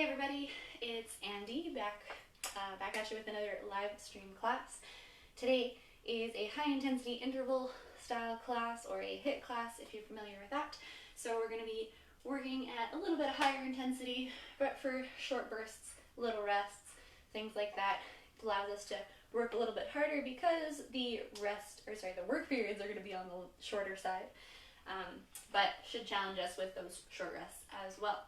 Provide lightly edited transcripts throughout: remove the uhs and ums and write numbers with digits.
Hey everybody, it's Andy back at you with another live stream class. Today is a high intensity interval style class, or a HIIT class if you're familiar with that. So we're going to be working at a little bit higher intensity, but for short bursts, little rests, things like that. It allows us to work a little bit harder because the work periods are going to be on the shorter side, but should challenge us with those short rests as well.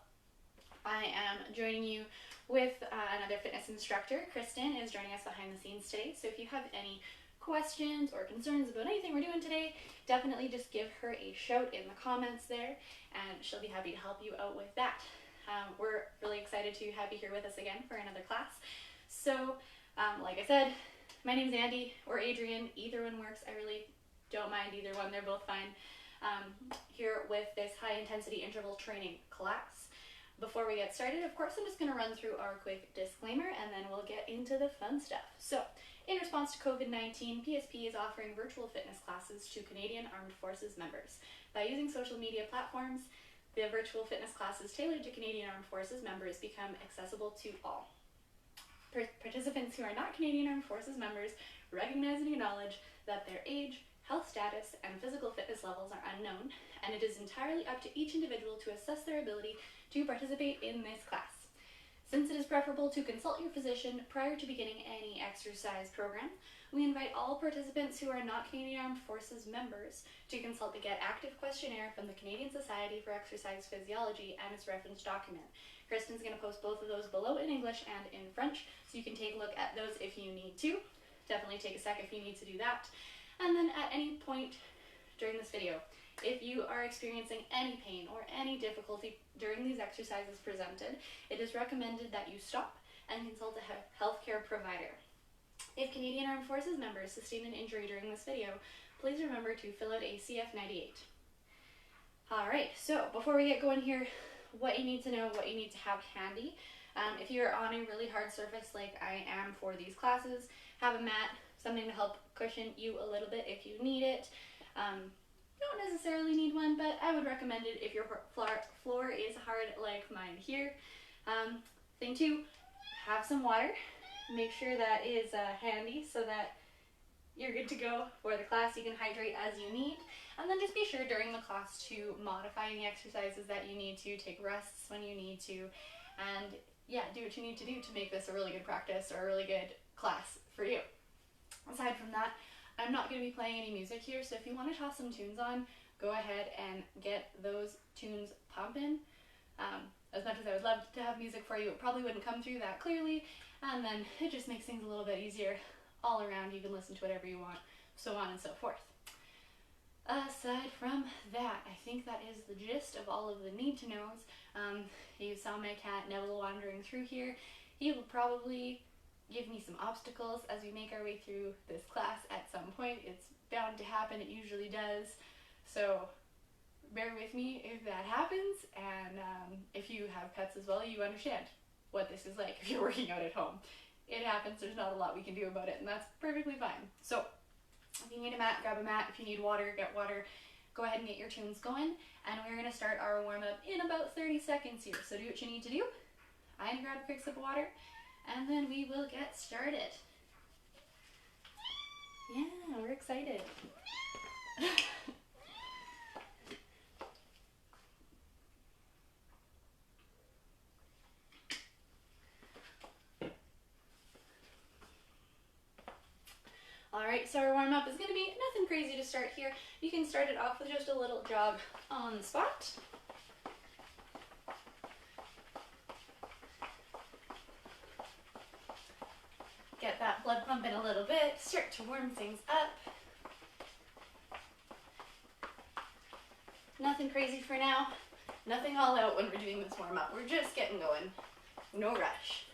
I am joining you with another fitness instructor. Kristen is joining us behind the scenes today, so if you have any questions or concerns about anything we're doing today, definitely just give her a shout in the comments there, and she'll be happy to help you out with that. We're really excited to have you here with us again for another class. So, like I said, my name's Andy or Adrienne. Either one works. I really don't mind either one. They're both fine. Here with this high intensity interval training class. Before we get started, of course, I'm just going to run through our quick disclaimer and then we'll get into the fun stuff. So, in response to COVID-19, PSP is offering virtual fitness classes to Canadian Armed Forces members. By using social media platforms, the virtual fitness classes tailored to Canadian Armed Forces members become accessible to all. Participants who are not Canadian Armed Forces members recognize and acknowledge that their age, health status, and physical fitness levels are unknown, and it is entirely up to each individual to assess their ability to participate in this class. Since it is preferable to consult your physician prior to beginning any exercise program, we invite all participants who are not Canadian Armed Forces members to consult the Get Active questionnaire from the Canadian Society for Exercise Physiology and its reference document. Kristen's going to post both of those below in English and in French, so you can take a look at those if you need to. Definitely take a sec if you need to do that. And then at any point during this video, if you are experiencing any pain or any difficulty during these exercises presented, it is recommended that you stop and consult a healthcare provider. If Canadian Armed Forces members sustain an injury during this video, please remember to fill out a CF98. Alright, so before we get going here, what you need to know, what you need to have handy. If you're on a really hard surface like I am for these classes, have a mat, something to help cushion you a little bit if you need it. Don't necessarily need one, but I would recommend it if your floor is hard like mine here. Thing two, have some water. Make sure that is handy so that you're good to go for the class. You can hydrate as you need. And then just be sure during the class to modify any exercises that you need to, take rests when you need to, and yeah, do what you need to do to make this a really good practice or a really good class for you. Aside from that, I'm not going to be playing any music here, so if you want to toss some tunes on, go ahead and get those tunes pumping. As much as I would love to have music for you, it probably wouldn't come through that clearly, and then it just makes things a little bit easier all around. You can listen to whatever you want, so on and so forth. Aside from that, I think that is the gist of all of the need-to-knows. You saw my cat Neville wandering through here. He will probably give me some obstacles as we make our way through this class at some point. It's bound to happen, it usually does. So bear with me if that happens, and if you have pets as well, you understand what this is like if you're working out at home. It happens, there's not a lot we can do about it, and that's perfectly fine. So if you need a mat, grab a mat. If you need water, get water. Go ahead and get your tunes going, and we're going to start our warm-up in about 30 seconds here. So do what you need to do. I'm going to grab a quick sip of water, and then we will get started. Yeah, we're excited. Alright, so our warm-up is going to be nothing crazy to start here. You can start it off with just a little jog on the spot. Get that blood pumping a little bit, start to warm things up. Nothing crazy for now, nothing all out when we're doing this warm-up. We're just getting going, no rush.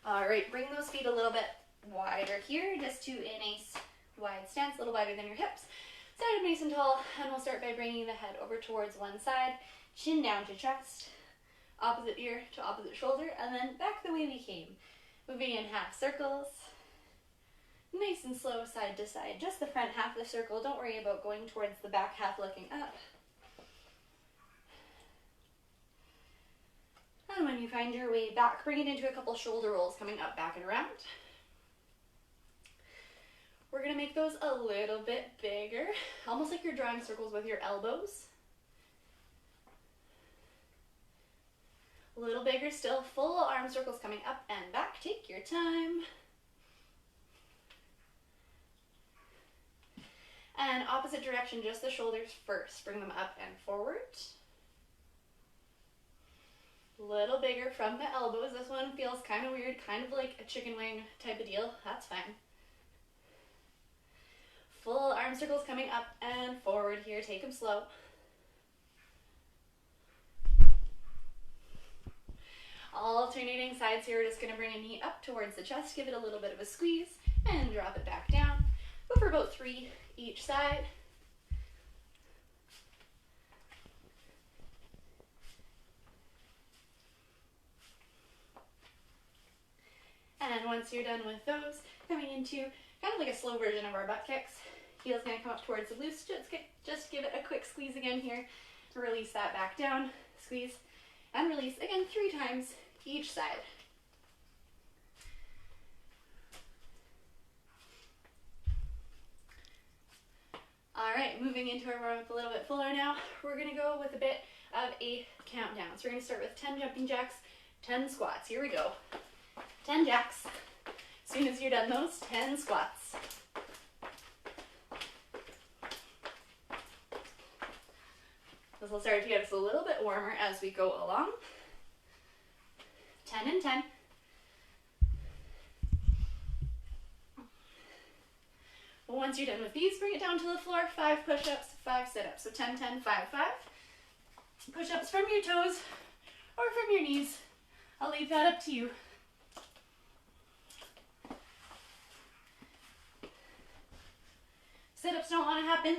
Alright, bring those feet a little bit wider here, just to in a wide stance, a little wider than your hips. Stand up nice and tall, and we'll start by bringing the head over towards one side, chin down to chest, opposite ear to opposite shoulder, and then back the way we came. Moving in half circles, nice and slow side to side, just the front half of the circle. Don't worry about going towards the back half looking up. you find your way back, bring it into a couple shoulder rolls, coming up, back, and around. We're gonna make those a little bit bigger, almost like you're drawing circles with your elbows. A little bigger still, full arm circles coming up and back. Take your time. And opposite direction, just the shoulders first. Bring them up and forward. A little bigger from the elbows. This one feels kind of weird, kind of like a chicken wing type of deal. That's fine. Full arm circles coming up and forward here. Take them slow. Alternating sides here, we're just going to bring a knee up towards the chest, give it a little bit of a squeeze, and drop it back down. Go for about 3 each side. And once you're done with those, coming into kind of like a slow version of our butt kicks. Heel's going to come up towards the glutes. Just give it a quick squeeze again here. Release that back down, squeeze, and release again 3 times each side. All right, moving into our warm-up a little bit fuller now. We're going to go with a bit of a countdown. So we're going to start with 10 jumping jacks, 10 squats. Here we go. 10 jacks. As soon as you're done those, 10 squats. This will start to get us a little bit warmer as we go along. 10 and 10. Once you're done with these, bring it down to the floor. 5 push-ups, 5 sit-ups. So 10, 10, 5, 5. Push-ups from your toes or from your knees. I'll leave that up to you. Sit-ups don't want to happen.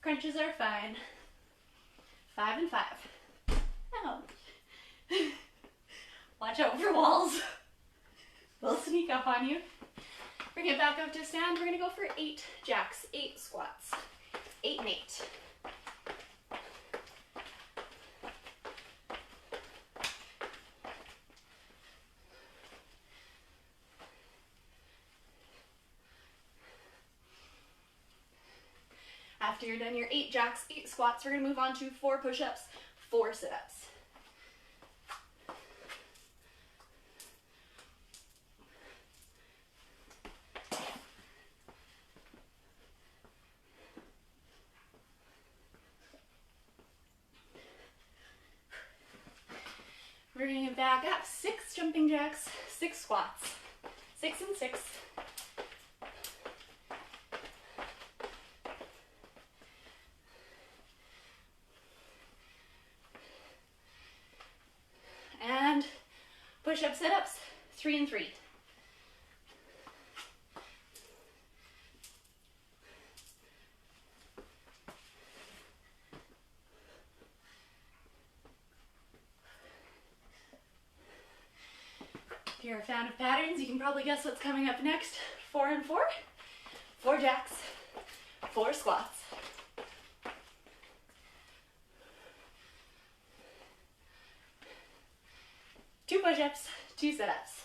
Crunches are fine. 5 and 5. Ouch. Watch out for walls. They'll sneak up on you. Bring it back up to stand. We're going to go for 8 jacks, 8 squats. 8 and 8. After you're done your 8 jacks, 8 squats, we're going to move on to 4 push-ups, 4 sit-ups. Bringing it back up, 6 jumping jacks, 6 squats, 6 and 6. And push-up sit-ups, 3 and 3. If you're a fan of patterns, you can probably guess what's coming up next. 4 and 4. 4 jacks, 4 squats. Two push-ups, 2 sit-ups.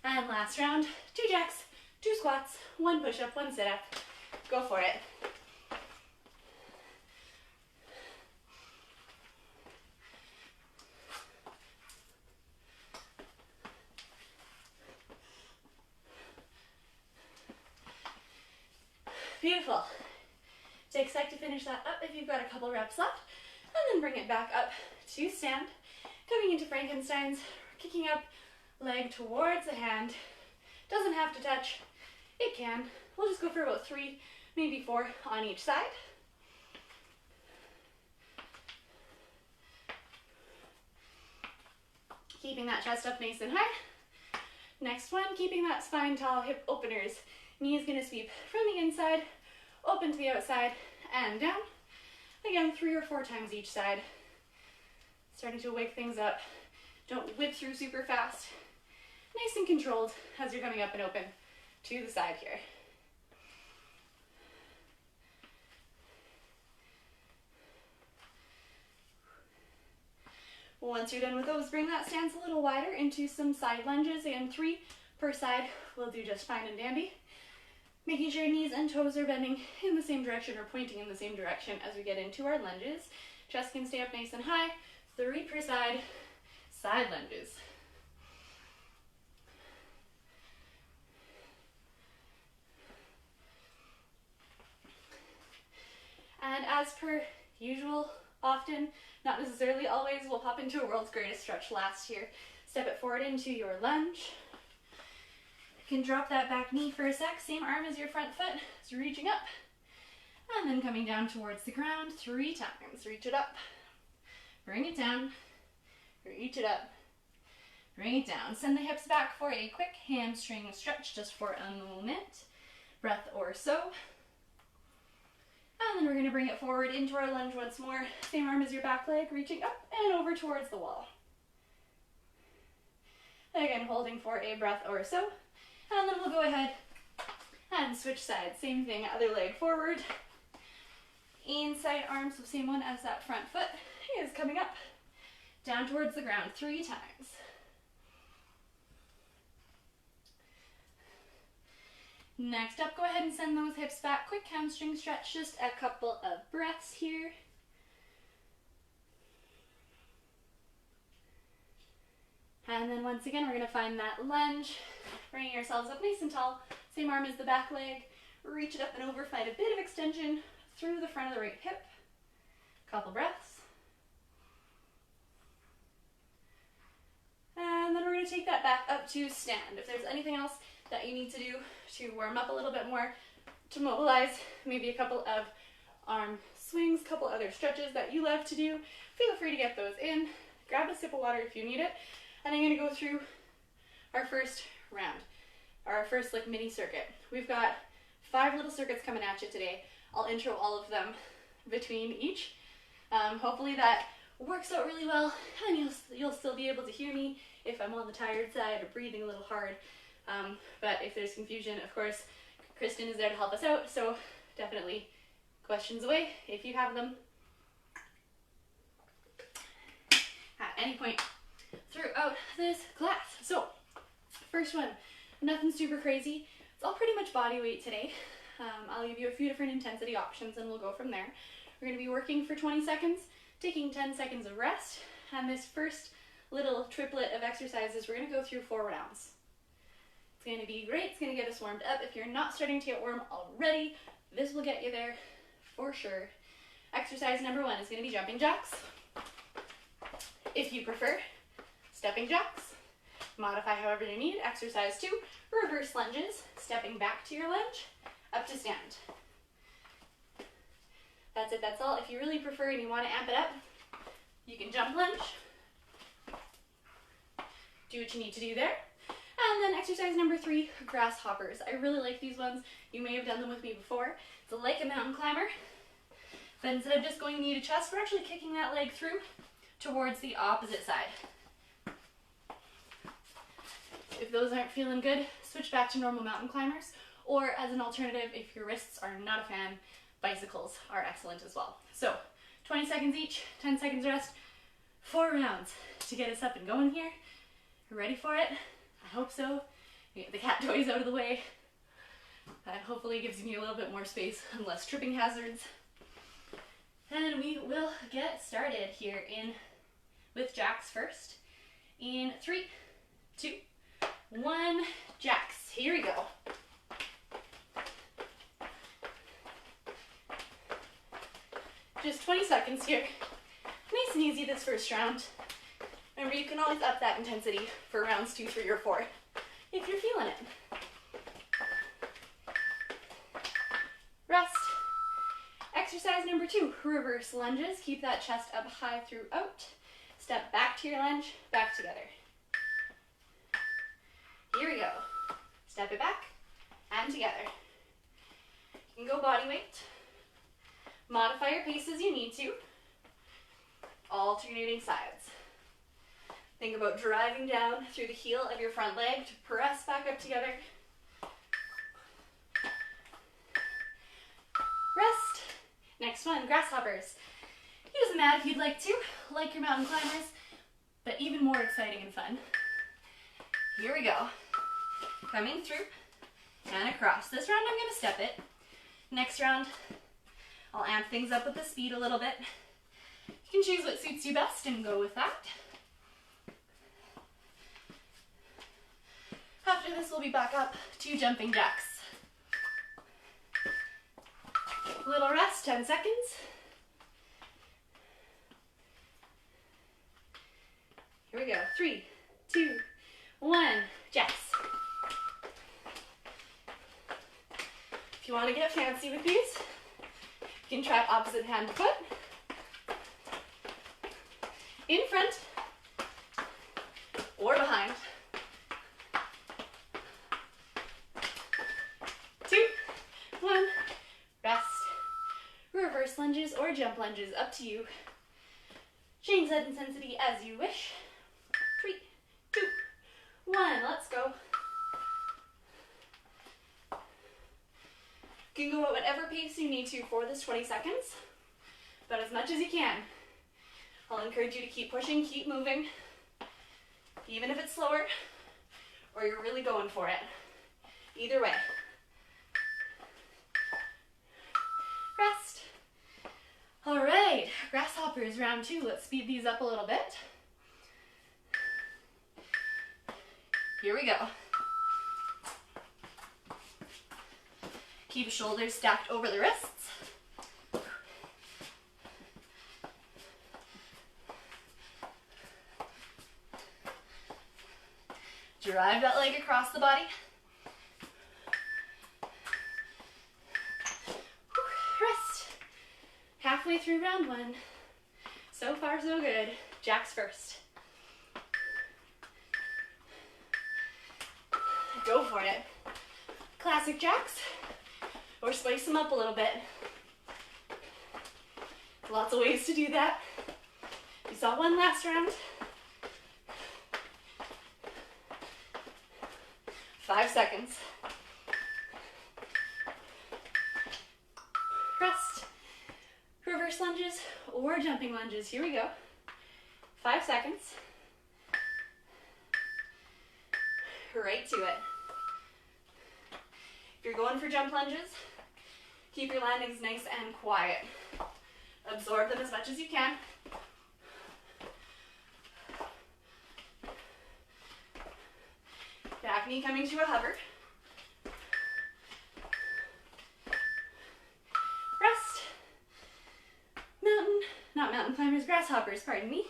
And last round, 2 jacks, 2 squats, 1 push-up, 1 sit-up. Go for it. Beautiful. Take a sec to finish that up if you've got a couple reps left, and then bring it back up to stand. Coming into Frankenstein's, kicking up leg towards the hand. Doesn't have to touch. It can. We'll just go for about 3, maybe 4 on each side. Keeping that chest up nice and high. Next one, keeping that spine tall, hip openers. Knee is going to sweep from the inside, open to the outside, and down. Again, 3 or 4 times each side. Starting to wake things up. Don't whip through super fast. Nice and controlled as you're coming up and open to the side here. Once you're done with those, bring that stance a little wider into some side lunges, and 3 per side will do just fine and dandy. Making sure knees and toes are bending in the same direction or pointing in the same direction as we get into our lunges. Chest can stay up nice and high. 3 per side, side lunges. And as per usual, often, not necessarily always, we'll hop into a world's greatest stretch last here. Step it forward into your lunge. You can drop that back knee for a sec, same arm as your front foot, so reaching up. And then coming down towards the ground 3 times. Reach it up, bring it down, reach it up, bring it down. Send the hips back for a quick hamstring stretch just for a moment. Breath or so. And then we're going to bring it forward into our lunge once more. Same arm as your back leg, reaching up and over towards the wall. Again, holding for a breath or so. And then we'll go ahead and switch sides. Same thing, other leg forward. Inside arm, so same one as that front foot, is coming up. Down towards the ground 3 times. Next up, go ahead and send those hips back. Quick hamstring stretch, just a couple of breaths here. And then once again, we're going to find that lunge, bringing ourselves up nice and tall. Same arm as the back leg. Reach it up and over, find a bit of extension through the front of the right hip. Couple breaths. And then we're going to take that back up to stand. If there's anything else that you need to do to warm up a little bit more, to mobilize, maybe a couple of arm swings, couple other stretches that you love to do, feel free to get those in. Grab a sip of water if you need it. And I'm going to go through our first round, our first like mini circuit. We've got 5 little circuits coming at you today. I'll intro all of them between each. Hopefully that works out really well, and you'll still be able to hear me if I'm on the tired side or breathing a little hard. But if there's confusion, of course, Kristen is there to help us out, so definitely questions away if you have them at any point throughout this class. So, first one, nothing super crazy. It's all pretty much body weight today. I'll give you a few different intensity options and we'll go from there. We're going to be working for 20 seconds, taking 10 seconds of rest, and this first little triplet of exercises, we're going to go through 4 rounds. It's going to be great. It's going to get us warmed up. If you're not starting to get warm already, this will get you there for sure. Exercise number 1 is going to be jumping jacks. If you prefer, stepping jacks. Modify however you need. Exercise 2, reverse lunges, stepping back to your lunge, up to stand. That's it, that's all. If you really prefer and you want to amp it up, you can jump lunge. Do what you need to do there. And then exercise number 3, grasshoppers. I really like these ones. You may have done them with me before. It's like a mountain climber, but instead of just going knee to chest, we're actually kicking that leg through towards the opposite side. If those aren't feeling good, switch back to normal mountain climbers, or as an alternative, if your wrists are not a fan, bicycles are excellent as well. So 20 seconds each, 10 seconds rest, 4 rounds to get us up and going here. You ready for it? I hope so. Get the cat toys out of the way. That hopefully gives me a little bit more space and less tripping hazards. And we will get started here with jacks first. In 3, 2, 1, jacks. Here we go. Just 20 seconds here. Nice and easy this first round. Remember, you can always up that intensity for rounds 2, 3, or 4 if you're feeling it. Rest. Exercise number 2, reverse lunges. Keep that chest up high throughout. Step back to your lunge, back together. Here we go. Step it back and together. You can go body weight. Modify your pace as you need to. Alternating sides. Think about driving down through the heel of your front leg to press back up together. Rest. Next one, grasshoppers. Use a mat if you'd like to, like your mountain climbers. but even more exciting and fun. Here we go. Coming through and across. This round I'm gonna step it. Next round, I'll amp things up with the speed a little bit. You can choose what suits you best and go with that. After this, we'll be back up to jumping jacks. Little rest, 10 seconds. Here we go. 3, 2, 1, jacks. If you want to get fancy with these, you can try opposite hand to foot. In front or behind. 2, 1, rest. Reverse lunges or jump lunges, up to you. Change that intensity as you wish. 3, 2, 1, let's go. You can go at whatever pace you need to for this 20 seconds, but as much as you can. I'll encourage you to keep pushing, keep moving, even if it's slower or you're really going for it. Either way. Rest. All right, grasshoppers, round 2. Let's speed these up a little bit. Here we go. Keep shoulders stacked over the wrists. Drive that leg across the body. Rest. Halfway through round 1. So far, so good. Jacks first. Go for it. Classic jacks, or spice them up a little bit. Lots of ways to do that. You saw one last round. 5 seconds. Rest. Reverse lunges or jumping lunges. Here we go. 5 seconds. Right to it. If you're going for jump lunges, keep your landings nice and quiet. Absorb them as much as you can. Back knee coming to a hover. Rest. Not mountain climbers, grasshoppers, pardon me.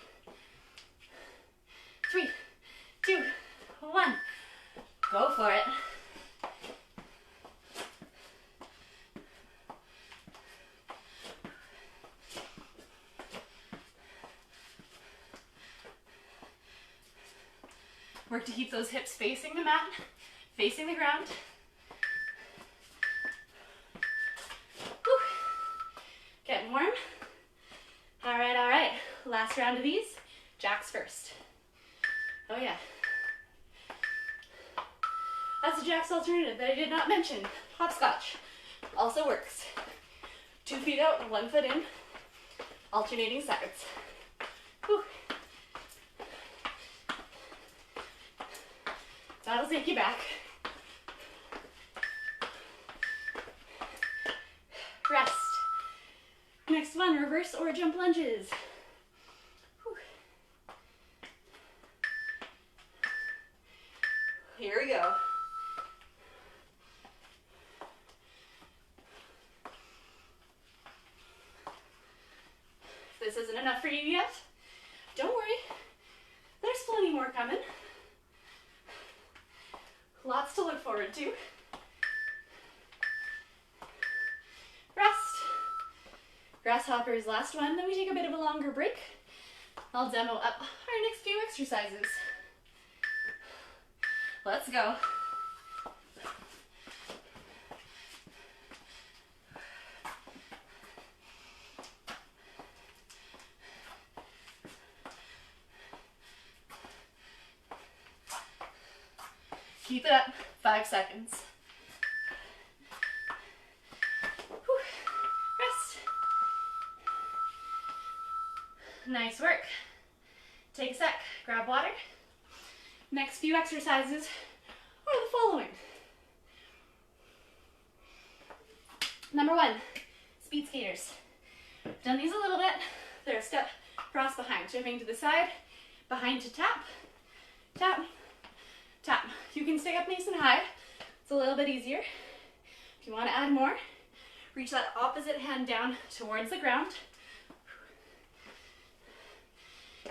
3, 2, 1. Go for it. Work to keep those hips facing the mat, facing the ground. Whew. Getting warm. All right. Last round of these. Jacks first. Oh yeah. That's a jacks alternative that I did not mention. Hopscotch also works. 2 feet out and 1 foot in, alternating sides. Whew. That'll take you back. Rest. Next one, reverse or jump lunges. Whew. Here we go. If this isn't enough for you yet, don't worry. There's plenty more coming. Lots to look forward to. Rest. Grasshoppers, last one. Then we take a bit of a longer break. I'll demo up our next few exercises. Let's go. Keep it up. 5 seconds. Whew. Rest. Nice work. Take a sec, grab water. Next few exercises are the following. Number 1, speed skaters. Done these a little bit. They're a step cross behind, jumping to the side, behind to tap, tap, tap. You can stay up nice and high. It's a little bit easier. If you want to add more, reach that opposite hand down towards the ground.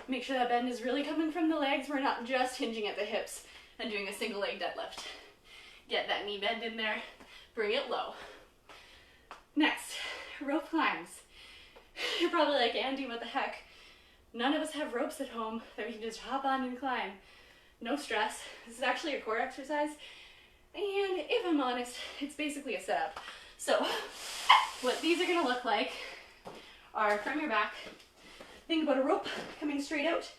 Make sure that bend is really coming from the legs. We're not just hinging at the hips and doing a single leg deadlift. Get that knee bend in there. Bring it low. Next, rope climbs. You're probably like, Andy, what the heck? None of us have ropes at home that we can just hop on and climb. No stress. This is actually a core exercise. And if I'm honest, it's basically a setup. So what these are gonna look like are from your back. Think about a rope coming straight out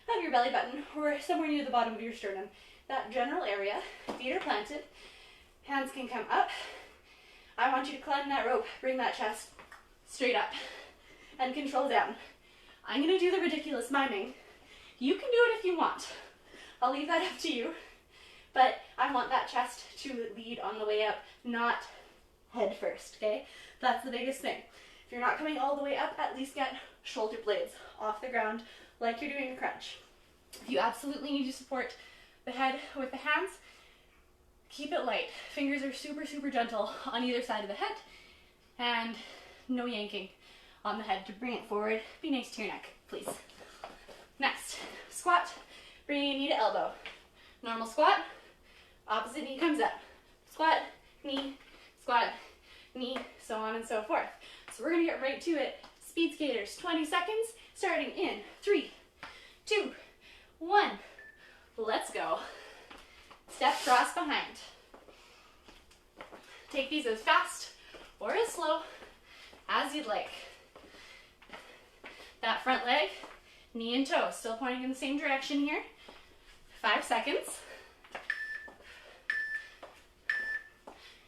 of your belly button or somewhere near the bottom of your sternum. That general area, feet are planted, hands can come up. I want you to climb that rope, bring that chest straight up and control down. I'm gonna do the ridiculous miming. You can do it if you want. I'll leave that up to you, but I want that chest to lead on the way up, not head first, okay? That's the biggest thing. If you're not coming all the way up, at least get shoulder blades off the ground like you're doing a crunch. If you absolutely need to support the head with the hands, keep it light. Fingers are super, super gentle on either side of the head, and no yanking on the head to bring it forward. Be nice to your neck, please. Next, squat, bringing your knee to elbow. Normal squat, opposite knee comes up. Squat, knee, so on and so forth. So we're gonna get right to it. Speed skaters, 20 seconds, starting in 3, 2, 1. Let's go. Step cross behind. Take these as fast or as slow as you'd like. That front leg, knee and toe, still pointing in the same direction here. 5 seconds.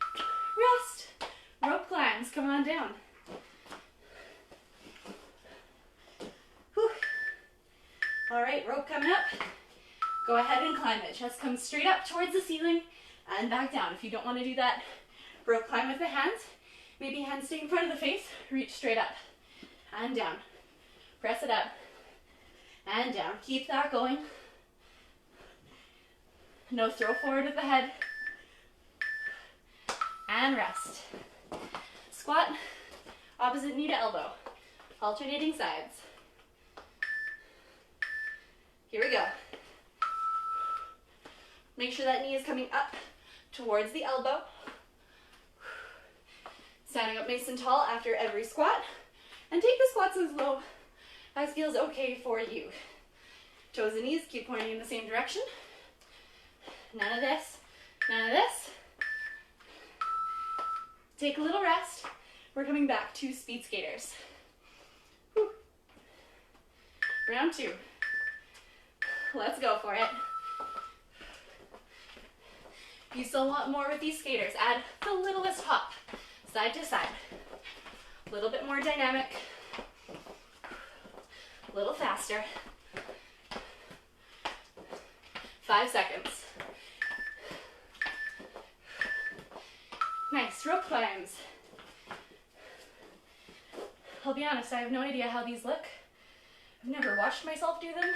Rest. Rope climbs, come on down. Whew. All right, rope coming up. Go ahead and climb it. Chest comes straight up towards the ceiling and back down. If you don't want to do that rope climb with the hands, maybe hands stay in front of the face, reach straight up and down. Press it up and down. Keep that going. No throw forward with the head. And rest. Squat, opposite knee to elbow. Alternating sides. Here we go. Make sure that knee is coming up towards the elbow. Standing up nice and tall after every squat. And take the squats as low as feels okay for you. Toes and knees keep pointing in the same direction. None of this, none of this. Take a little rest. We're coming back to speed skaters. Whew. Round 2. Let's go for it. If you still want more with these skaters, add the littlest hop, side to side. A little bit more dynamic, a little faster. 5 seconds. Nice, rope climbs. I'll be honest, I have no idea how these look. I've never watched myself do them.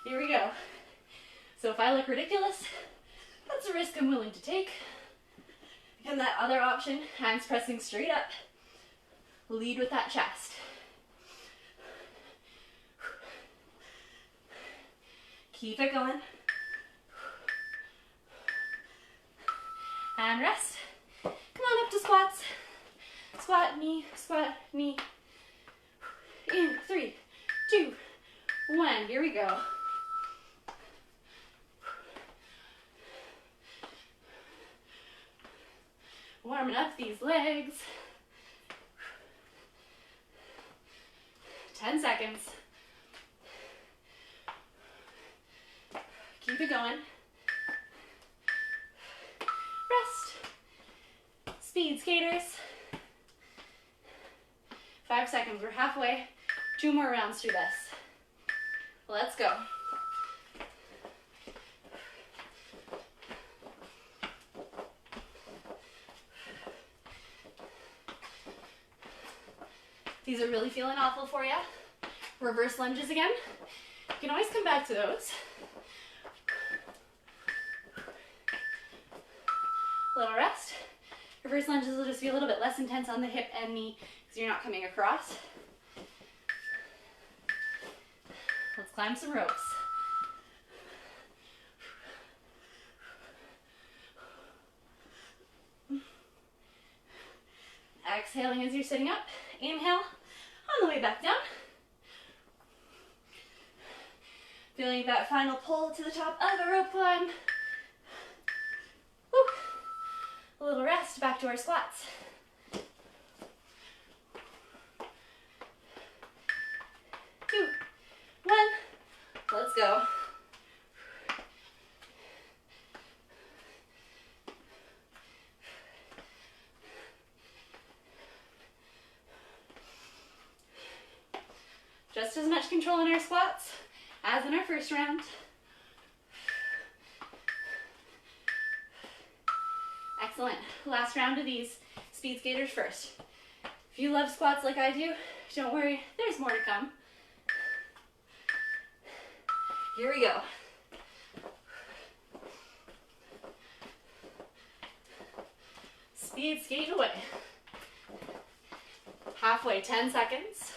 Here we go. So if I look ridiculous, that's a risk I'm willing to take. And that other option, hands pressing straight up, lead with that chest. Keep it going. And rest. Come on up to squats. Squat, knee. In 3, 2, 1. Here we go. Warming up these legs. 10 seconds. Keep it going. Rest. Speed skaters. 5 seconds. We're halfway. 2 more rounds through this. Let's go. These are really feeling awful for you. Reverse lunges again. You can always come back to those. Little rest. Reverse lunges will just be a little bit less intense on the hip and knee because you're not coming across. Let's climb some ropes. Exhaling as you're sitting up. Inhale on the way back down. Feeling that final pull to the top of a rope climb. Woo. A little rest, back to our squats. 2, 1, let's go. Just as much control in our squats as in our first round. Excellent. Last round of these. Speed skaters first. If you love squats like I do, don't worry, there's more to come. Here we go. Speed skate away. Halfway, 10 seconds.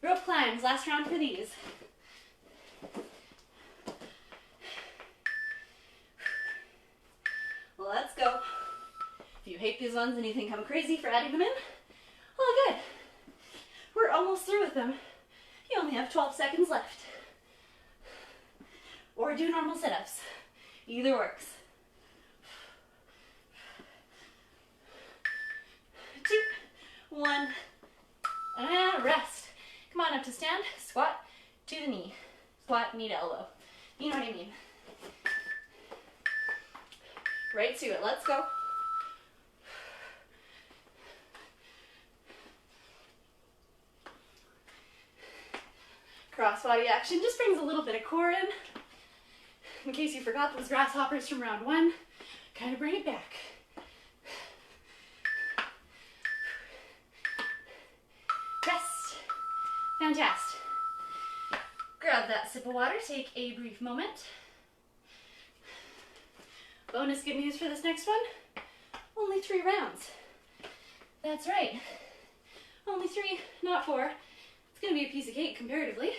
Rope climbs, last round for these. Let's go. If you hate these ones and you think I'm crazy for adding them in, all good. We're almost through with them. You only have 12 seconds left. Or do normal sit-ups. Either works. 2, 1, and rest. Come on up to stand, squat to the knee. Squat, knee to elbow. You know what I mean. Right to it, let's go. Crossbody action just brings a little bit of core in. In case you forgot those grasshoppers from round 1, kind of bring it back. Rest. Fantastic. Grab that sip of water, take a brief moment. Bonus good news for this next one, only 3 rounds. That's right, only 3, not 4. It's gonna be a piece of cake comparatively.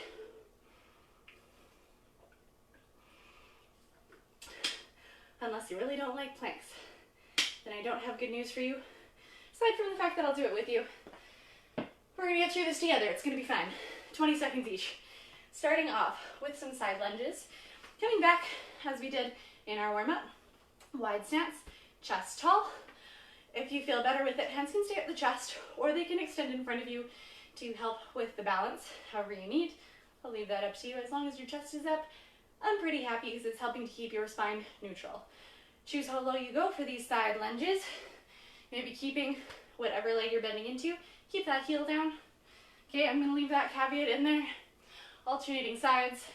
Unless you really don't like planks, then I don't have good news for you, aside from the fact that I'll do it with you. We're gonna get through this together, it's gonna be fine. 20 seconds each. Starting off with some side lunges. Coming back as we did in our warm-up. Wide stance, chest tall. If you feel better with it, hands can stay at the chest, or they can extend in front of you to help with the balance, however you need. I'll leave that up to you. As long as your chest is up, I'm pretty happy because it's helping to keep your spine neutral. Choose how low you go for these side lunges. Maybe keeping whatever leg you're bending into. Keep that heel down. Okay, I'm gonna leave that caveat in there. Alternating sides.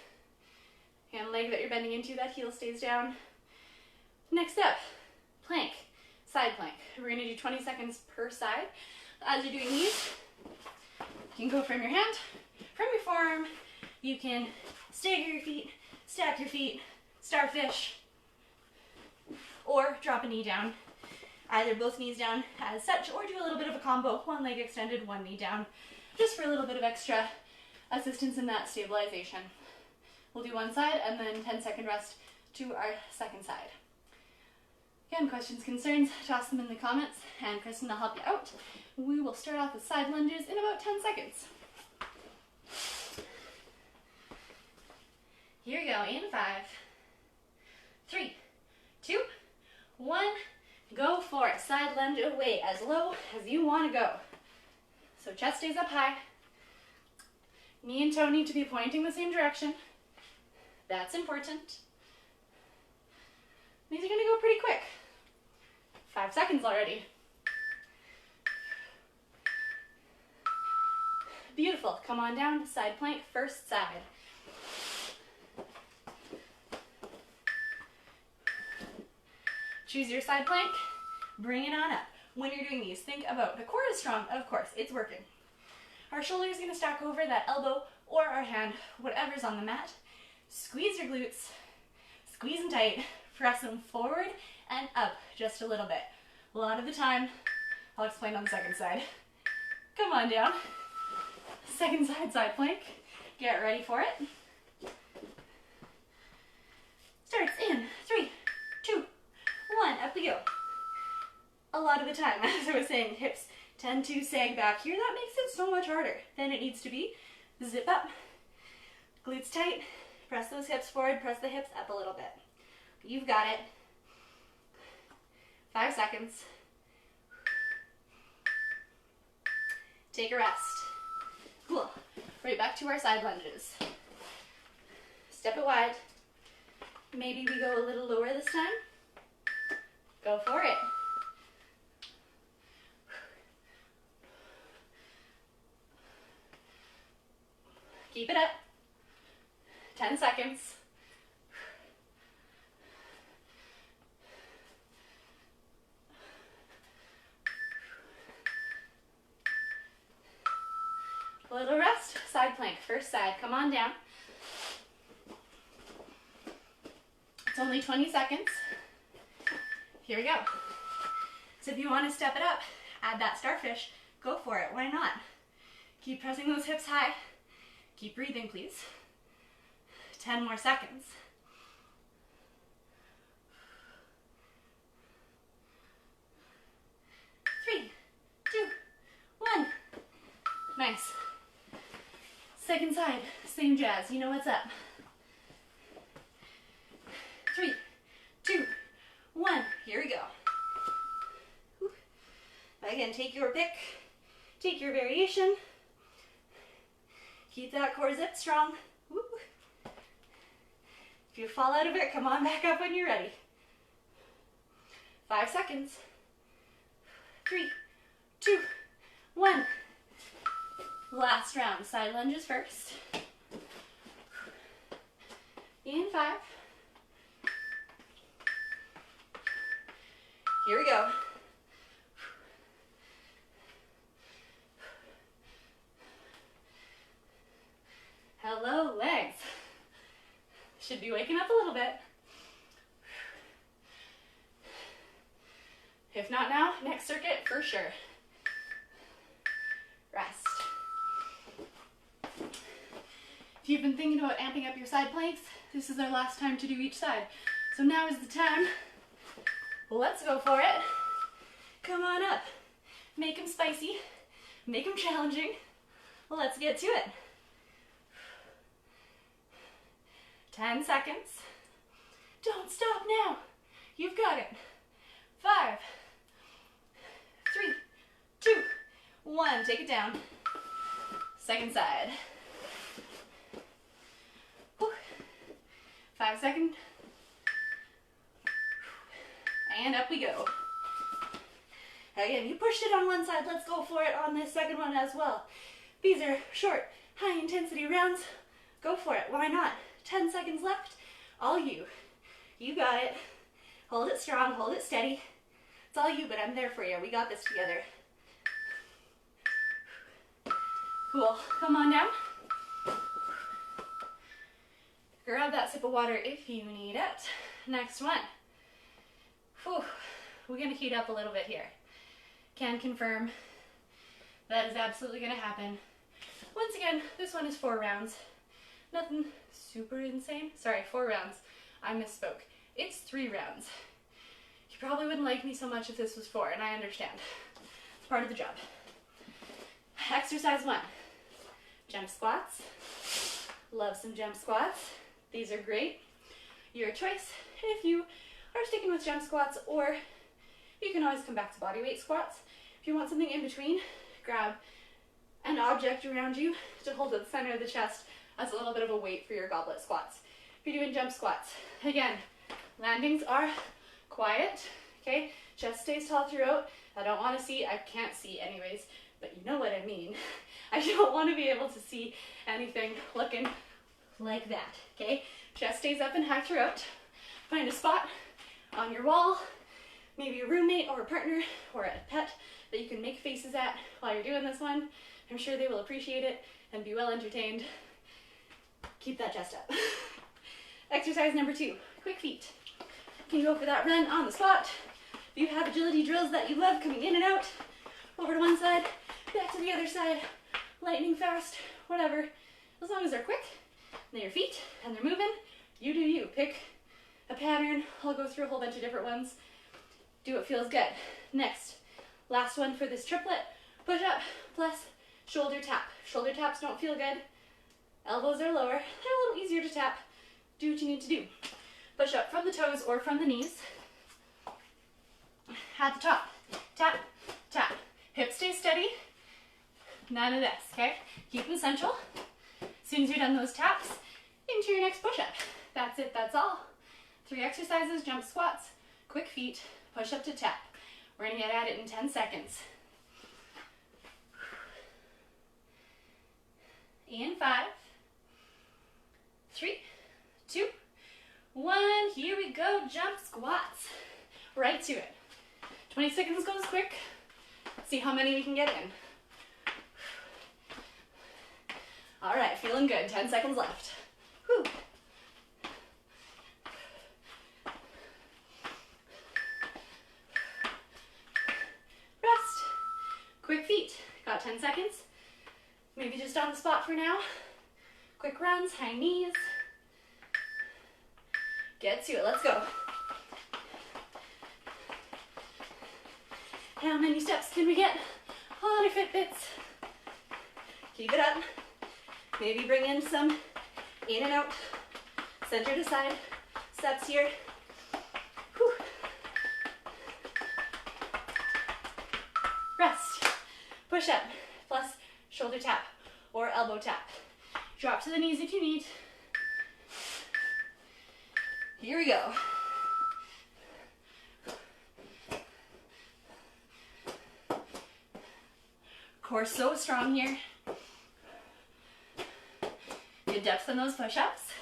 Hand leg that you're bending into, that heel stays down. Next up, plank, side plank. We're gonna do 20 seconds per side. As you're doing these, you can go from your hand, from your forearm. You can stagger your feet, stack your feet, starfish, or drop a knee down. Either both knees down as such, or do a little bit of a combo, one leg extended, one knee down, just for a little bit of extra assistance in that stabilization. We'll do one side and then 10-second rest to our second side. Again, questions, concerns, toss them in the comments, and Kristen will help you out. We will start off with side lunges in about 10 seconds. Here we go, in 5, 3, 2, 1, go for it. Side lunge away, as low as you want to go. So chest stays up high. Knee and toe need to be pointing the same direction. That's important. These are going to go pretty quick. 5 seconds already. Beautiful. Come on down, side plank, first side. Choose your side plank, bring it on up. When you're doing these, think about the core is strong, of course, it's working. Our shoulder is going to stack over that elbow or our hand, whatever's on the mat. Squeeze your glutes, squeeze them tight, press them forward and up just a little bit. A lot of the time, I'll explain on the second side. Come on down. Second side, side plank. Get ready for it. Starts in 3, 2, 1, up we go. A lot of the time, as I was saying, hips tend to sag back here. That makes it so much harder than it needs to be. Zip up, glutes tight, press those hips forward, press the hips up a little bit. You've got it. 5 seconds. Take a rest. Cool. Right back to our side lunges. Step it wide. Maybe we go a little lower this time. Go for it. Keep it up. 10 seconds. A little rest, side plank, first side, come on down. It's only 20 seconds. Here we go. So if you want to step it up, add that starfish, go for it, why not? Keep pressing those hips high. Keep breathing, please. 10 more seconds. 3, 2, 1. Nice. Second side, same jazz, you know what's up. 3, 2, 1, here we go. Whew. Again, take your pick, take your variation. Keep that core zip strong. Woo. If you fall out of it, come on back up when you're ready. 5 seconds. 3, 2, 1. Last round, side lunges first. In 5. Here we go. Hello, legs. Should be waking up a little bit. If not now, next circuit for sure. Rest. If you've been thinking about amping up your side planks, this is our last time to do each side. So now is the time. Let's go for it. Come on up. Make them spicy. Make them challenging. Let's get to it. 10 seconds. Don't stop now. You've got it. 5, 3, 2, 1. Take it down. Second side. Whew. 5 seconds. And up we go. Again, you pushed it on one side. Let's go for it on this second one as well. These are short, high intensity rounds. Go for it. Why not? 10 seconds left. All you. You got it. Hold it strong. Hold it steady. It's all you, but I'm there for you. We got this together. Cool. Come on down. Grab that sip of water if you need it. Next one. Whew. We're going to heat up a little bit here. Can confirm that is absolutely going to happen. Once again, this one is 4 rounds. Nothing super insane. Sorry, 4 rounds. I misspoke. It's 3 rounds. You probably wouldn't like me so much if this was 4, and I understand. It's part of the job. Exercise 1. Jump squats. Love some jump squats. These are great. Your choice if you are sticking with jump squats, or you can always come back to bodyweight squats. If you want something in between, grab an object around you to hold at the center of the chest as a little bit of a weight for your goblet squats. If you're doing jump squats, again, landings are quiet, okay? Chest stays tall throughout. I don't want to see, I can't see anyways, but you know what I mean. I don't want to be able to see anything looking like that, okay? Chest stays up and high throughout. Find a spot on your wall, maybe a roommate or a partner or a pet that you can make faces at while you're doing this one. I'm sure they will appreciate it and be well entertained. Keep that chest up. Exercise number 2, quick feet. You can go for that run on the spot. If you have agility drills that you love coming in and out, over to one side, back to the other side, lightning fast, whatever. As long as they're quick, and they're your feet, and they're moving, you do you. Pick a pattern. I'll go through a whole bunch of different ones. Do what feels good. Next, last one for this triplet, push up plus shoulder tap. Shoulder taps don't feel good. Elbows are lower. They're a little easier to tap. Do what you need to do. Push up from the toes or from the knees. At the top, tap, tap. Hips stay steady. None of this, okay? Keep them central. As soon as you're done those taps, into your next push-up. That's it, that's all. 3 exercises, jump squats, quick feet, push up to tap. We're gonna get at it in 10 seconds. In 5, 3, 2, 1. Here we go, jump squats. Right to it. 20 seconds goes quick. See how many we can get in. All right, feeling good. 10 seconds left. Whew. Rest. Quick feet. Got 10 seconds. Maybe just on the spot for now. Quick runs, high knees. Get to it. Let's go. How many steps can we get on our Fitbits? Keep it up. Maybe bring in some in and out, center to side steps here. Whew. Rest. Push up plus shoulder tap or elbow tap. Drop to the knees if you need. Here we go. Core so strong here. Get depth in those push-ups.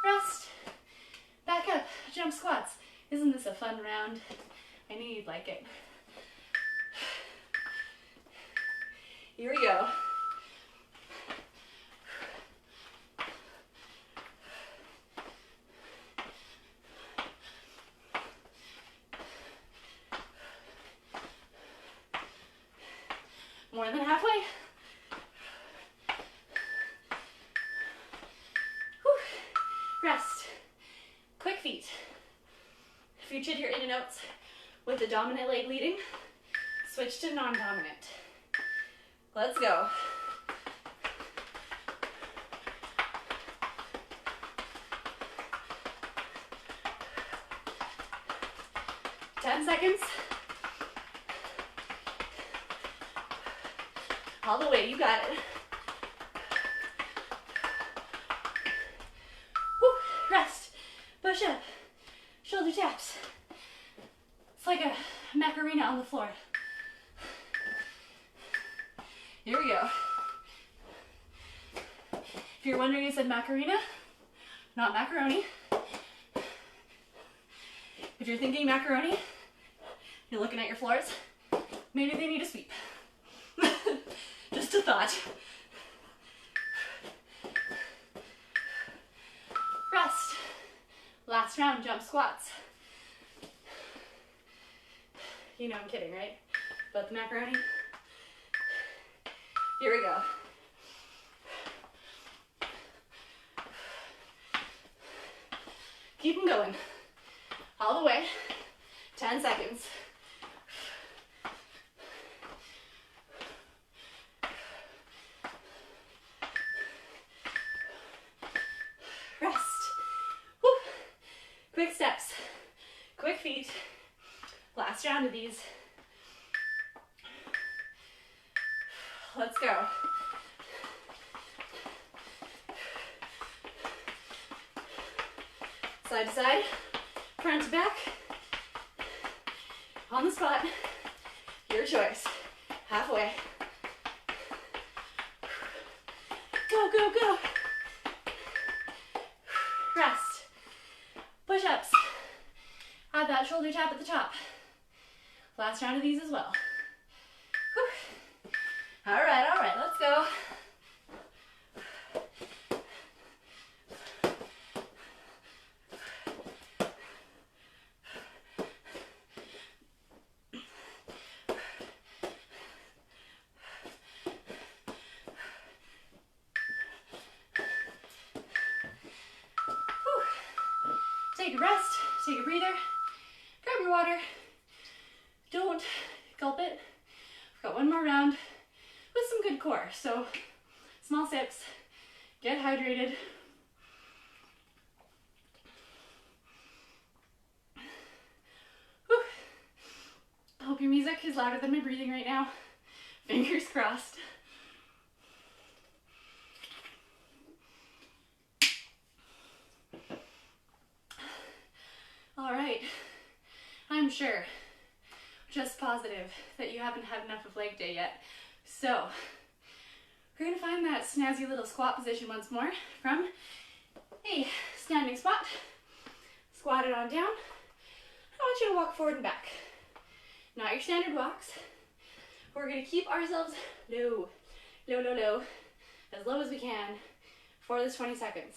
Rest. Back up. Jump squats. Isn't this a fun round? I knew you'd like it. Here we go. More than halfway. Whew. Rest. Quick feet. If you did your in and outs with the dominant leg leading, switch to non-dominant. Let's go. Ten seconds. All the way, you got it. Woo. Rest. Push up. Shoulder taps. It's like a Macarena on the floor. Here we go. If you're wondering, I said Macarena, not macaroni. If you're thinking macaroni, you're looking at your floors, maybe they need a sweep. Just a thought. Rest. Last round, jump squats. You know I'm kidding, right? About the macaroni? Here we go. Keep them going. All the way. 10 seconds. Rest. Woo. Quick steps. Quick feet. Last round of these. Let's go. Side to side, front to back, on the spot, your choice. Halfway. Go, go, go. Rest. Push-ups. Add that shoulder tap at the top. Last round of these as well. Whew. All right, let's go. Take a rest, take a breather, grab your water, don't gulp it. We've got one more round with some good core, so small sips, get hydrated. Whew. I hope your music is louder than my breathing right now. Fingers crossed. All right, I'm sure, just positive, that you haven't had enough of leg day yet. So, we're gonna find that snazzy little squat position once more from a standing squat. Squat it on down. I want you to walk forward and back. Not your standard walks. We're gonna keep ourselves low, low, low, low, as low as we can for this 20 seconds.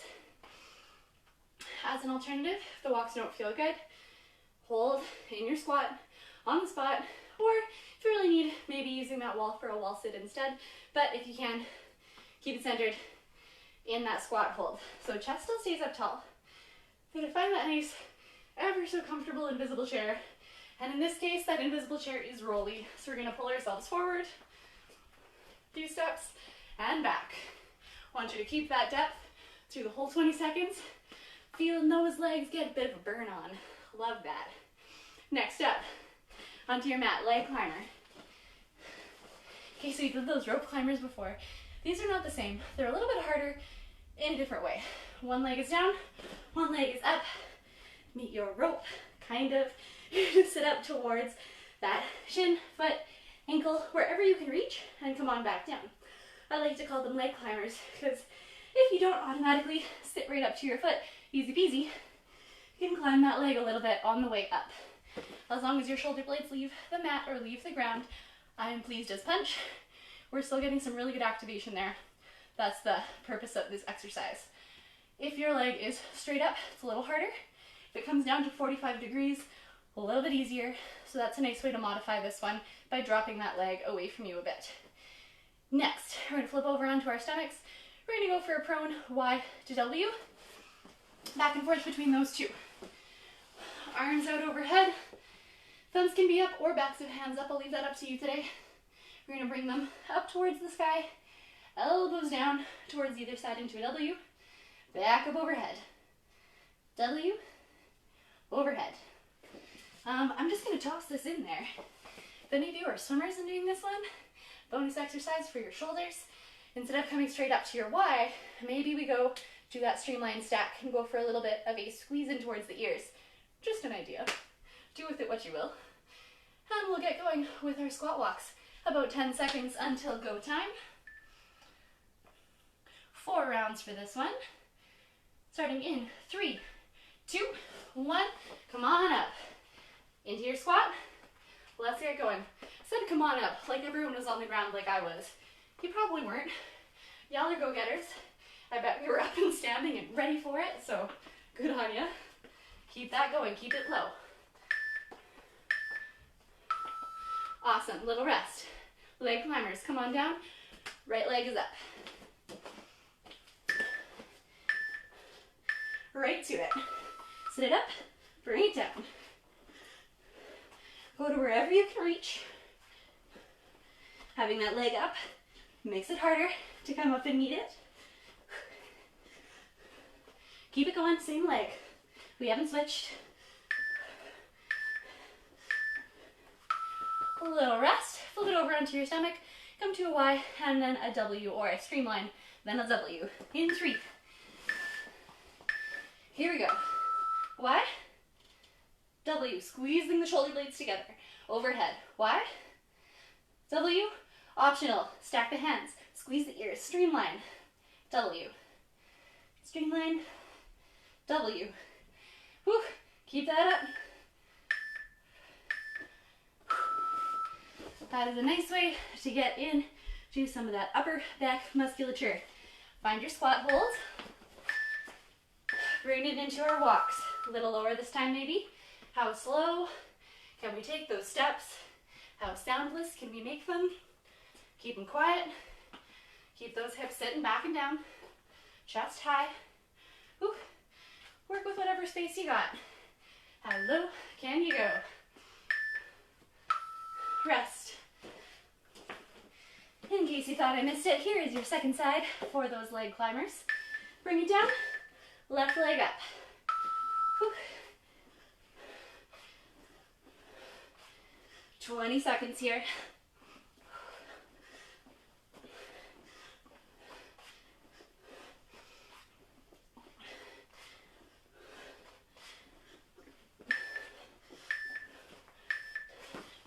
As an alternative, if the walks don't feel good, hold in your squat on the spot, or if you really need, maybe using that wall for a wall sit instead. But if you can, keep it centered in that squat hold. So chest still stays up tall. You're gonna find that nice, ever so comfortable invisible chair. And in this case, that invisible chair is rolly. So we're gonna pull ourselves forward, a few steps, and back. I want you to keep that depth through the whole 20 seconds. Feel those legs get a bit of a burn on. Love that. Next up, onto your mat, leg climber. Okay, so you did those rope climbers before. These are not the same. They're a little bit harder in a different way. One leg is down, one leg is up. Meet your rope, kind of. You're gonna sit up towards that shin, foot, ankle, wherever you can reach, and come on back down. I like to call them leg climbers because if you don't automatically sit right up to your foot, easy peasy, you can climb that leg a little bit on the way up. As long as your shoulder blades leave the mat or leave the ground, I am pleased as punch. We're still getting some really good activation there. That's the purpose of this exercise. If your leg is straight up, it's a little harder. If it comes down to 45 degrees, a little bit easier. So that's a nice way to modify this one by dropping that leg away from you a bit. Next, we're gonna flip over onto our stomachs. We're gonna go for a prone Y to W. Back and forth between those two. Arms out overhead. Thumbs can be up or backs of hands up. I'll leave that up to you today. We're going to bring them up towards the sky. Elbows down towards either side into a W. Back up overhead. W. Overhead. I'm just going to toss this in there. If any of you are swimmers and doing this one, bonus exercise for your shoulders. Instead of coming straight up to your Y, maybe we go do that streamline stack and go for a little bit of a squeeze in towards the ears. Just an idea. Do with it what you will. And we'll get going with our squat walks. About 10 seconds until go time. 4 rounds for this one. Starting in 3, 2, 1. Come on up. Into your squat. Let's get going. I said come on up, like everyone was on the ground like I was. You probably weren't. Y'all are go-getters. I bet we were up and standing and ready for it, so good on ya. Keep that going, keep it low. Awesome, little rest. Leg climbers, come on down. Right leg is up. Right to it. Sit it up, bring it down. Go to wherever you can reach. Having that leg up makes it harder to come up and meet it. Keep it going, same leg. We haven't switched. A little rest, flip it over onto your stomach, come to a Y, and then a W, or a streamline, then a W. In 3. Here we go. Y, W, squeezing the shoulder blades together, overhead, Y, W, optional, stack the hands, squeeze the ears, streamline, W, streamline, W, whew, keep that up. That is a nice way to get in to some of that upper back musculature. Find your squat hold. Bring it into our walks. A little lower this time maybe. How slow can we take those steps? How soundless can we make them? Keep them quiet. Keep those hips sitting back and down. Chest high. Whew. Work with whatever space you got. How low can you go? Rest. In case you thought I missed it, here is your second side for those leg climbers. Bring it down, left leg up. Whew. 20 seconds here.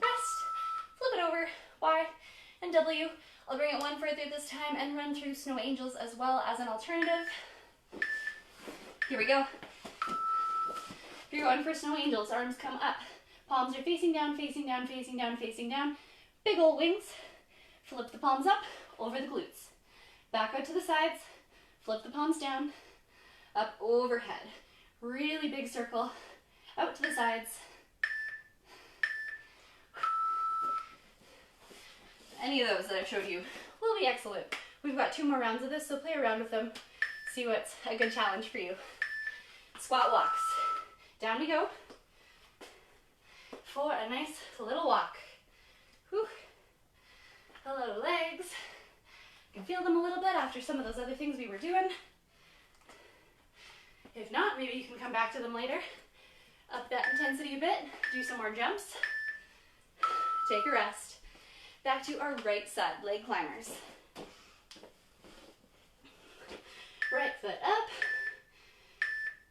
Rest, flip it over, Y and W. I'll bring it one further this time and run through snow angels as well as an alternative. Here we go. If you're going for snow angels, arms come up. Palms are facing down, facing down, facing down, facing down. Big old wings. Flip the palms up over the glutes. Back out to the sides. Flip the palms down. Up overhead. Really big circle. Out to the sides. Any of those that I've showed you will be excellent. We've got 2 more rounds of this, so play around with them. See what's a good challenge for you. Squat walks. Down we go. For a nice little walk. Whew. Hello, legs. You can feel them a little bit after some of those other things we were doing. If not, maybe you can come back to them later. Up that intensity a bit. Do some more jumps. Take a rest. Back to our right side, leg climbers. Right foot up.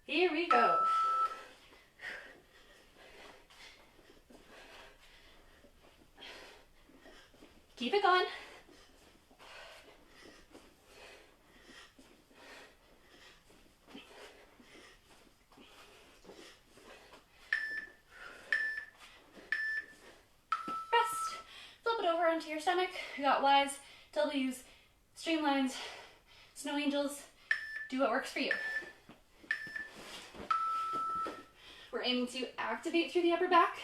Here we go. Keep it going. Onto your stomach. You got Y's, W's, streamlines, snow angels. Do what works for you. We're aiming to activate through the upper back.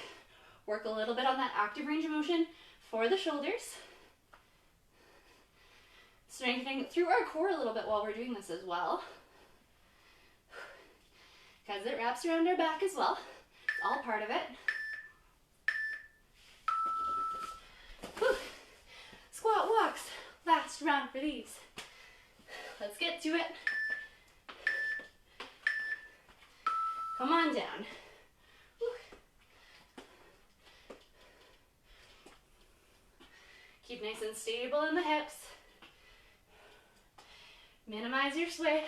Work a little bit on that active range of motion for the shoulders. Strengthening through our core a little bit while we're doing this as well. Because it wraps around our back as well. It's all part of it. Whew. Squat walks. Last round for these. Let's get to it. Come on down. Whew. Keep nice and stable in the hips. Minimize your sway.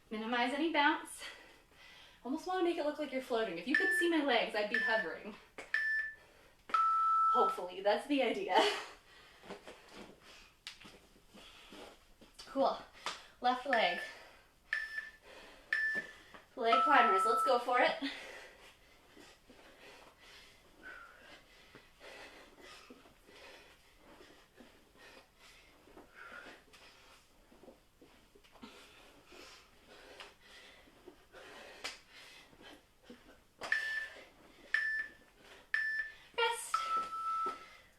Minimize any bounce. Almost want to make it look like you're floating. If you could see my legs, I'd be hovering. Hopefully, that's the idea. Cool. Left leg. Leg climbers, let's go for it.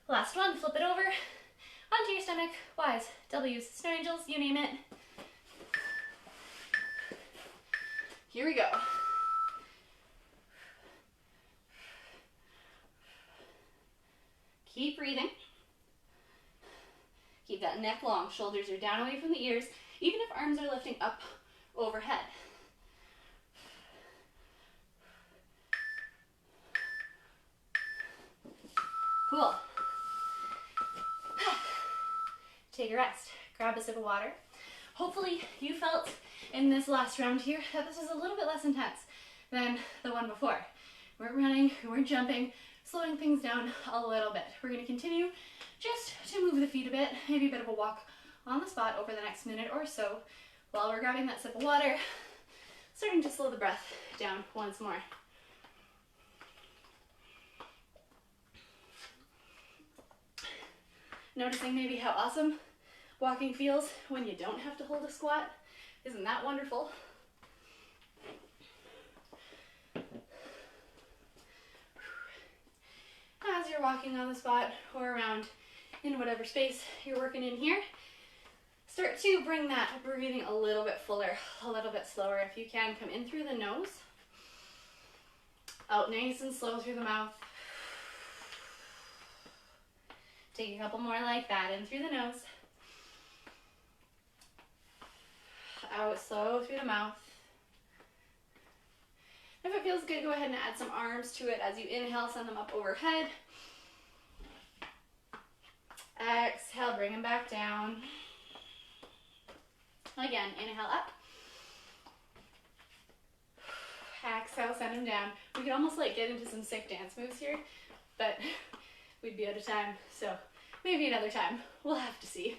Last one, flip it over onto your stomach. Y's, W's, snow angels, you name it. Here we go. Keep breathing. Keep that neck long. Shoulders are down away from the ears, even if arms are lifting up overhead. Cool. Take a rest. Grab a sip of water. Hopefully you felt in this last round here that this was a little bit less intense than the one before. We weren't running, we weren't jumping, slowing things down a little bit. We're going to continue just to move the feet a bit, maybe a bit of a walk on the spot over the next minute or so while we're grabbing that sip of water, starting to slow the breath down once more. Noticing maybe how awesome walking feels when you don't have to hold a squat. Isn't that wonderful? As you're walking on the spot or around in whatever space you're working in here, start to bring that breathing a little bit fuller, a little bit slower. If you can, come in through the nose, out nice and slow through the mouth. Take a couple more like that, in through the nose, out slow through the mouth. If it feels good, go ahead and add some arms to it as you inhale, send them up overhead. Exhale, bring them back down. Again, inhale up. Exhale, send them down. We could almost like get into some sick dance moves here, but we'd be out of time, so maybe another time. We'll have to see.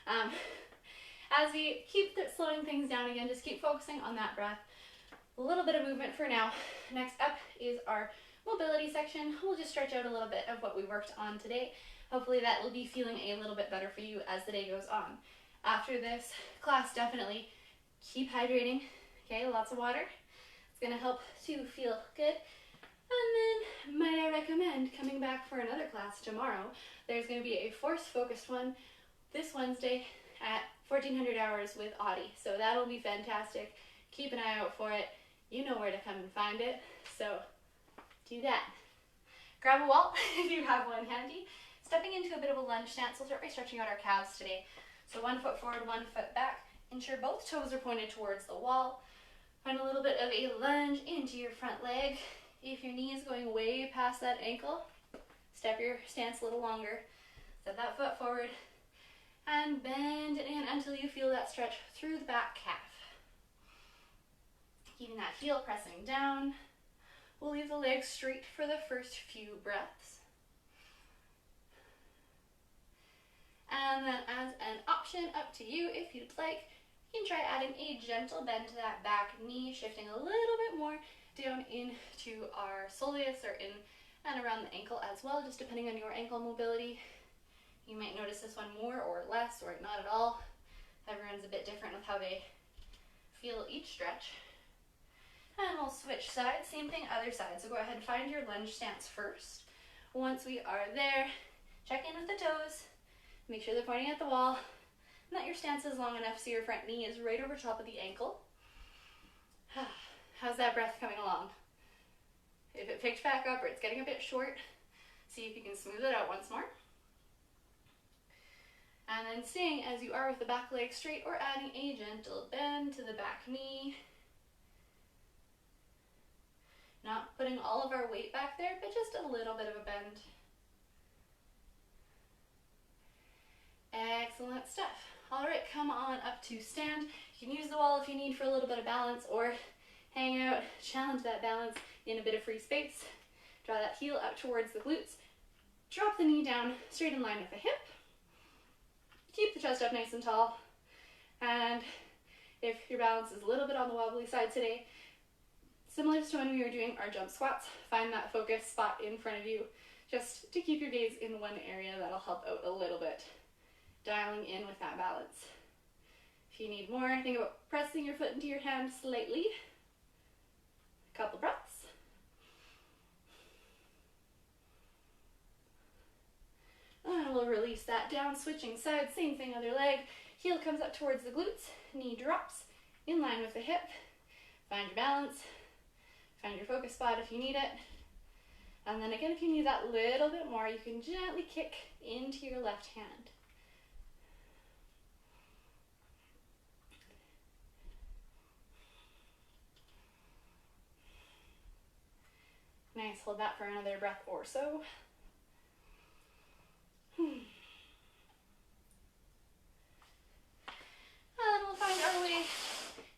As we keep slowing things down again, just keep focusing on that breath. A little bit of movement for now. Next up is our mobility section. We'll just stretch out a little bit of what we worked on today. Hopefully that will be feeling a little bit better for you as the day goes on. After this class, definitely keep hydrating. Okay, lots of water. It's going to help to feel good. And then might I recommend coming back for another class tomorrow. There's going to be a force-focused one this Wednesday at 1400 hours with Audie. So that'll be fantastic. Keep an eye out for it. You know where to come and find it. So do that. Grab a wall if you have one handy. Stepping into a bit of a lunge stance, we'll start by stretching out our calves today. So 1 foot forward, 1 foot back. Ensure both toes are pointed towards the wall. Find a little bit of a lunge into your front leg. If your knee is going way past that ankle, step your stance a little longer. Step that foot forward and bend it in until you feel that stretch through the back calf. Keeping that heel pressing down. We'll leave the legs straight for the first few breaths. And then as an option, up to you, if you'd like, you can try adding a gentle bend to that back knee, shifting a little bit more down into our soleus or in and around the ankle as well, just depending on your ankle mobility. You might notice this one more or less or not at all. Everyone's a bit different with how they feel each stretch. And we'll switch sides, same thing other side. So go ahead and find your lunge stance first. Once we are there, check in with the toes. Make sure they're pointing at the wall. And that your stance is long enough so your front knee is right over top of the ankle. How's that breath coming along? If it picked back up or it's getting a bit short, see if you can smooth it out once more. And then staying as you are with the back leg straight or adding a gentle bend to the back knee. Not putting all of our weight back there, but just a little bit of a bend. Excellent stuff. All right, come on up to stand. You can use the wall if you need for a little bit of balance or hang out, challenge that balance in a bit of free space. Draw that heel up towards the glutes. Drop the knee down straight in line with the hip. Keep the chest up nice and tall. And if your balance is a little bit on the wobbly side today, similar to when we were doing our jump squats, find that focus spot in front of you just to keep your gaze in one area. That'll help out a little bit. Dialing in with that balance. If you need more, think about pressing your foot into your hand slightly. A couple breaths. And we'll release that down, switching sides, same thing, other leg. Heel comes up towards the glutes, knee drops in line with the hip. Find your balance, find your focus spot if you need it. And then again, if you need that little bit more, you can gently kick into your left hand. Nice, hold that for another breath or so. And we'll find our way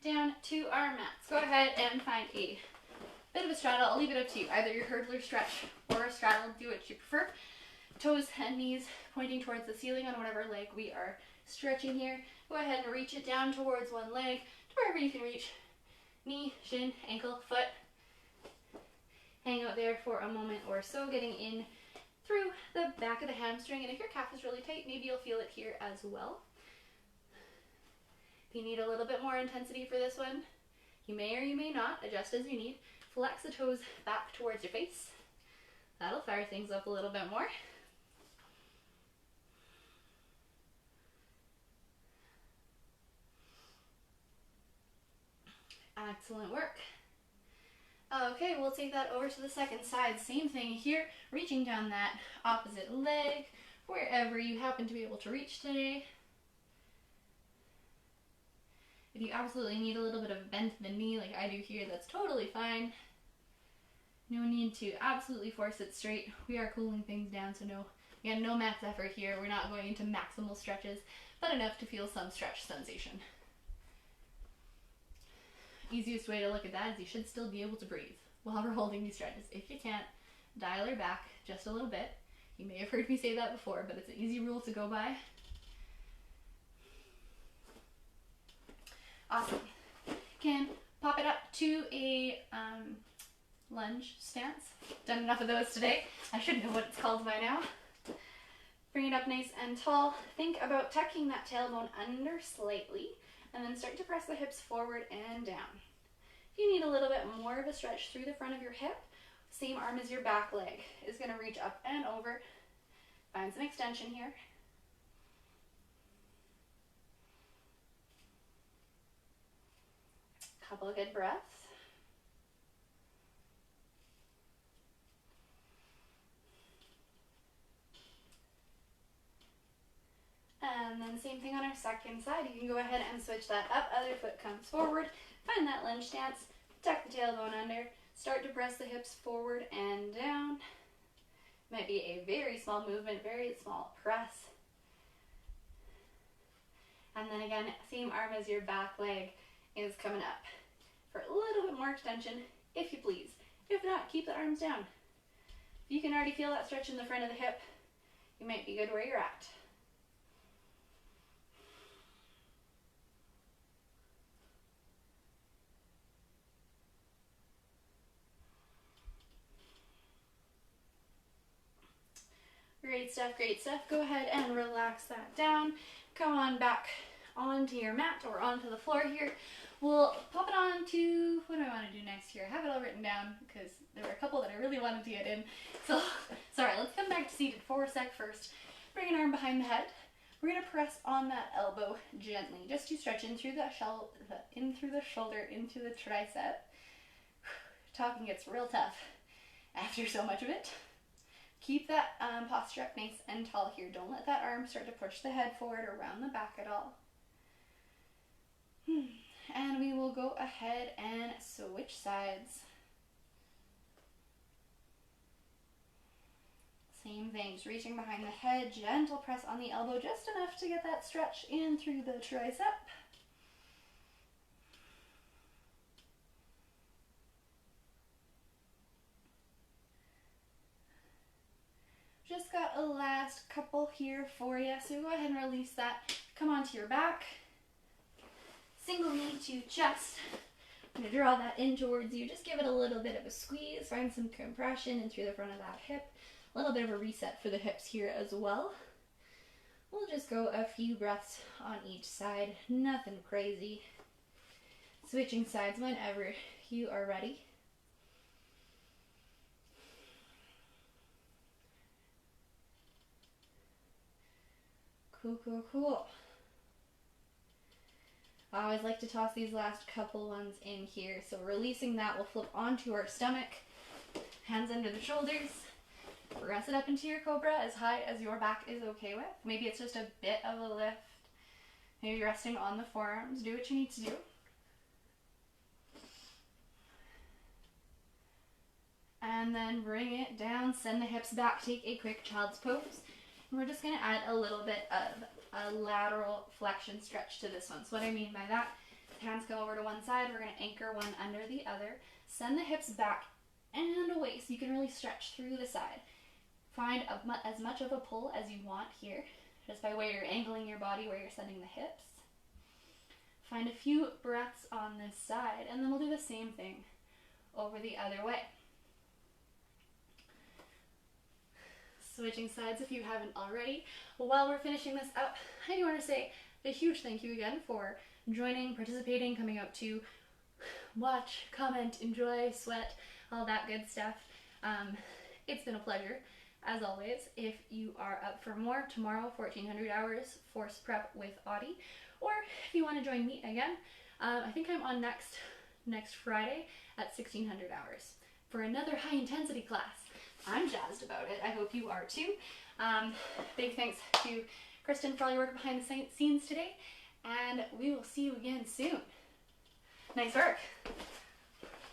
down to our mats. Go ahead and find a bit of a straddle. I'll leave it up to you. Either your hurdler stretch or a straddle, do what you prefer. Toes and knees pointing towards the ceiling on whatever leg we are stretching here. Go ahead and reach it down towards one leg to wherever you can reach. Knee, shin, ankle, foot. Hang out there for a moment or so, getting in through the back of the hamstring. And if your calf is really tight, maybe you'll feel it here as well. If you need a little bit more intensity for this one, you may or you may not, adjust as you need. Flex the toes back towards your face. That'll fire things up a little bit more. Excellent work. Okay, we'll take that over to the second side. Same thing here, reaching down that opposite leg, wherever you happen to be able to reach today. If you absolutely need a little bit of bend in the knee like I do here, that's totally fine. No need to absolutely force it straight. We are cooling things down, so no max effort here. We're not going into maximal stretches, but enough to feel some stretch sensation. Easiest way to look at that is you should still be able to breathe while we're holding these stretches. If you can't, dial her back just a little bit. You may have heard me say that before, but it's an easy rule to go by. Awesome. Can pop it up to a lunge stance. Done enough of those today. I should know what it's called by now. Bring it up nice and tall. Think about tucking that tailbone under slightly, and then start to press the hips forward and down. If you need a little bit more of a stretch through the front of your hip, same arm as your back leg is going to reach up and over. Find some extension here. Couple of good breaths. And then same thing on our second side. You can go ahead and switch that up. Other foot comes forward. Find that lunge stance. Tuck the tailbone under. Start to press the hips forward and down. Might be a very small movement, very small press. And then again, same arm as your back leg is coming up for a little bit more extension, if you please. If not, keep the arms down. If you can already feel that stretch in the front of the hip, you might be good where you're at. Great stuff, great stuff. Go ahead and relax that down. Come on back onto your mat or onto the floor here. We'll pop it on to, what do I want to do next here? I have it all written down because there were a couple that I really wanted to get in. So, sorry, let's come back to seated for a sec first. Bring an arm behind the head. We're going to press on that elbow gently, just to stretch in through the shoulder, into the tricep. Talking gets real tough after so much of it. Keep that posture up nice and tall here. Don't let that arm start to push the head forward or around the back at all. And we will go ahead and switch sides. Same thing, just reaching behind the head, gentle press on the elbow, just enough to get that stretch in through the tricep. Just got a last couple here for you, so go ahead and release that. Come onto your back. Single knee to chest. I'm going to draw that in towards you. Just give it a little bit of a squeeze. Find some compression in through the front of that hip. A little bit of a reset for the hips here as well. We'll just go a few breaths on each side. Nothing crazy. Switching sides whenever you are ready. Cool, cool, cool. I always like to toss these last couple ones in here. So releasing that, we'll flip onto our stomach. Hands under the shoulders. Press it up into your cobra as high as your back is okay with. Maybe it's just a bit of a lift. Maybe resting on the forearms. Do what you need to do. And then bring it down. Send the hips back. Take a quick child's pose. And we're just going to add a little bit of a lateral flexion stretch to this one. So what I mean by that, hands go over to one side. We're going to anchor one under the other. Send the hips back and away so you can really stretch through the side. Find as much of a pull as you want here, just by where you're angling your body, where you're sending the hips. Find a few breaths on this side, and then we'll do the same thing over the other way. Switching sides if you haven't already. While we're finishing this up, I do want to say a huge thank you again for joining, participating, coming out to watch, comment, enjoy, sweat, all that good stuff. It's been a pleasure, as always. If you are up for more, tomorrow, 1400 hours, force prep with Audie, or if you want to join me again, I think I'm on next Friday at 1600 hours for another high intensity class. I'm jazzed about it. I hope you are too. Big thanks to Kristen for all your work behind the scenes today, and we will see you again soon. Nice work.